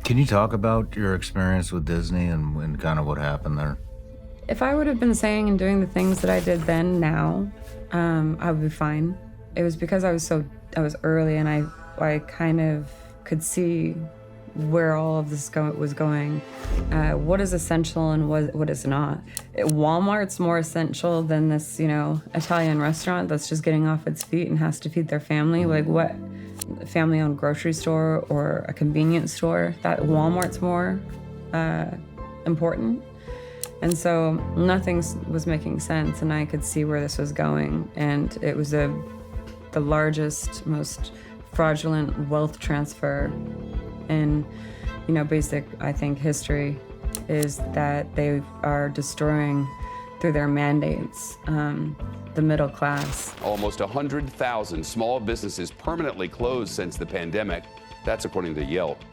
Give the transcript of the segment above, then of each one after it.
Can you talk about your experience with Disney and kind of what happened there? If I would have been saying and doing the things that I did then, now, I would be fine. It was because I was early and I kind of could see where all of this was going, what is essential and what is not. Walmart's more essential than this, Italian restaurant that's just getting off its feet and has to feed their family. Like what? A family-owned grocery store or a convenience store, that Walmart's more important. And so nothing was making sense, and I could see where this was going. And it was the largest, most fraudulent wealth transfer in, basic, I think, history, is that they are destroying, through their mandates, the middle class. Almost 100,000 small businesses permanently closed since the pandemic. That's according to Yelp.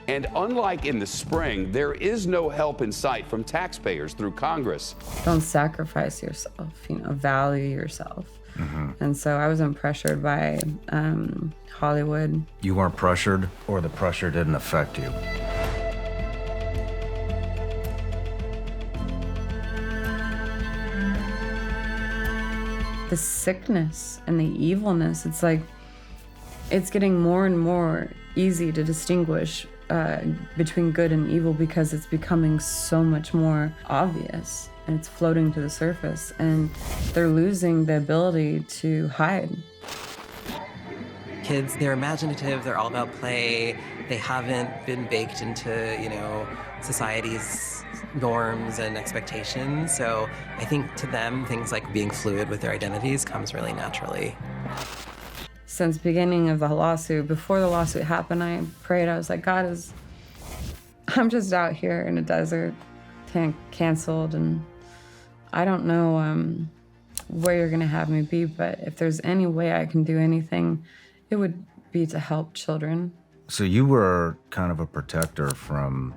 And unlike in the spring, there is no help in sight from taxpayers through Congress. Don't sacrifice yourself, value yourself. Mm-hmm. And so I wasn't pressured by Hollywood. You weren't pressured, or the pressure didn't affect you? The sickness and the evilness, it's like, it's getting more and more easy to distinguish between good and evil because it's becoming so much more obvious and it's floating to the surface, and they're losing the ability to hide. Kids, they're imaginative, they're all about play, they haven't been baked into, society's norms and expectations. So I think to them, things like being fluid with their identities comes really naturally. Since the beginning of the lawsuit, before the lawsuit happened, I prayed. I was like, I'm just out here in a desert, canceled, and I don't know where you're gonna have me be, but if there's any way I can do anything, it would be to help children. So you were kind of a protector from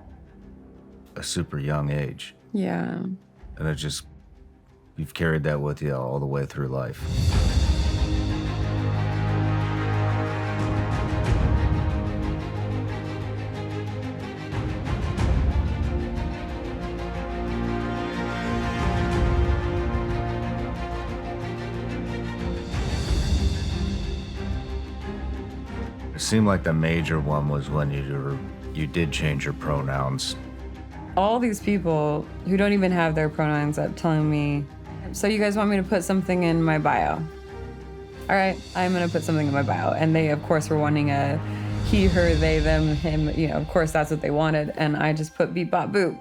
a super young age. Yeah. And you've carried that with you all the way through life. It seemed like the major one was when you did change your pronouns. All these people who don't even have their pronouns up telling me, so you guys want me to put something in my bio? All right, I'm gonna put something in my bio. And they, of course, were wanting a he, her, they, them, him, of course that's what they wanted. And I just put beep, bop, boop.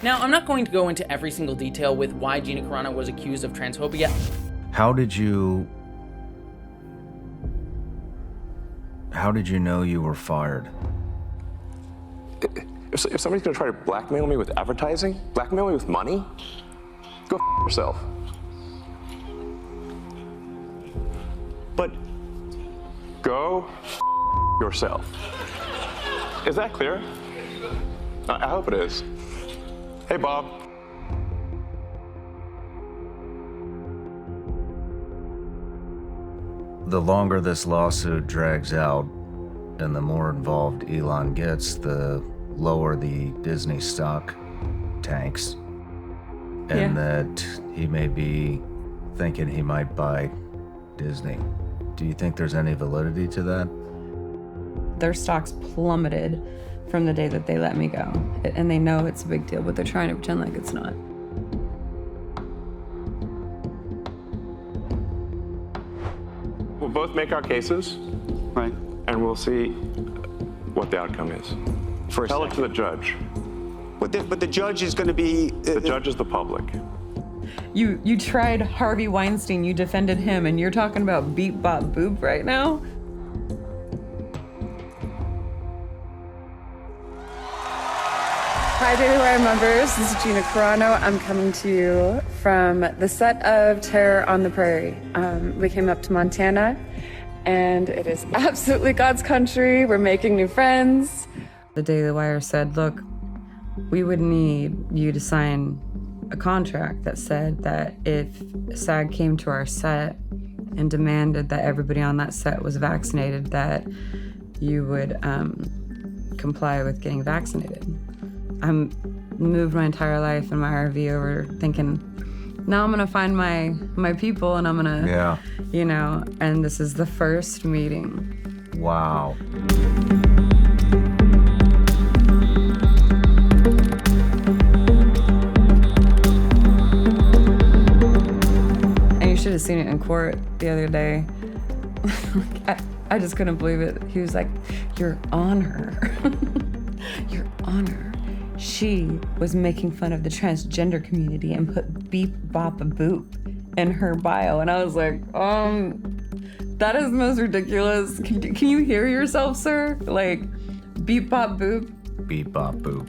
Now, I'm not going to go into every single detail with why Gina Carano was accused of transphobia. How did you know you were fired? If somebody's gonna try to blackmail me with advertising, blackmail me with money, go yourself. But go yourself. Is that clear? I hope it is. Hey, Bob. The longer this lawsuit drags out and the more involved Elon gets, the lower the Disney stock tanks. And that he may be thinking he might buy Disney. Do you think there's any validity to that? Their stocks plummeted from the day that they let me go. And they know it's a big deal, but they're trying to pretend like it's not. We'll both make our cases, right? And we'll see what the outcome is. Tell it to the judge. But the judge is going to be... The judge is the public. You tried Harvey Weinstein, you defended him, and you're talking about beep, bop, boop right now? Hi, Daily Wire members. This is Gina Carano. I'm coming to you from the set of Terror on the Prairie. We came up to Montana, and it is absolutely God's country. We're making new friends. The Daily Wire said, look, we would need you to sign a contract that said that if SAG came to our set and demanded that everybody on that set was vaccinated, that you would comply with getting vaccinated. I'm moved my entire life in my RV over thinking, now I'm gonna find my people and I'm gonna, you know, and this is the first meeting. Wow. And you should have seen it in court the other day. I just couldn't believe it. He was like, "Your Honor, Your Honor, she was making fun of the transgender community and put beep bop a boop in her bio." And I was like, that is the most ridiculous. Can you hear yourself, sir? Like, beep bop boop? Beep bop boop.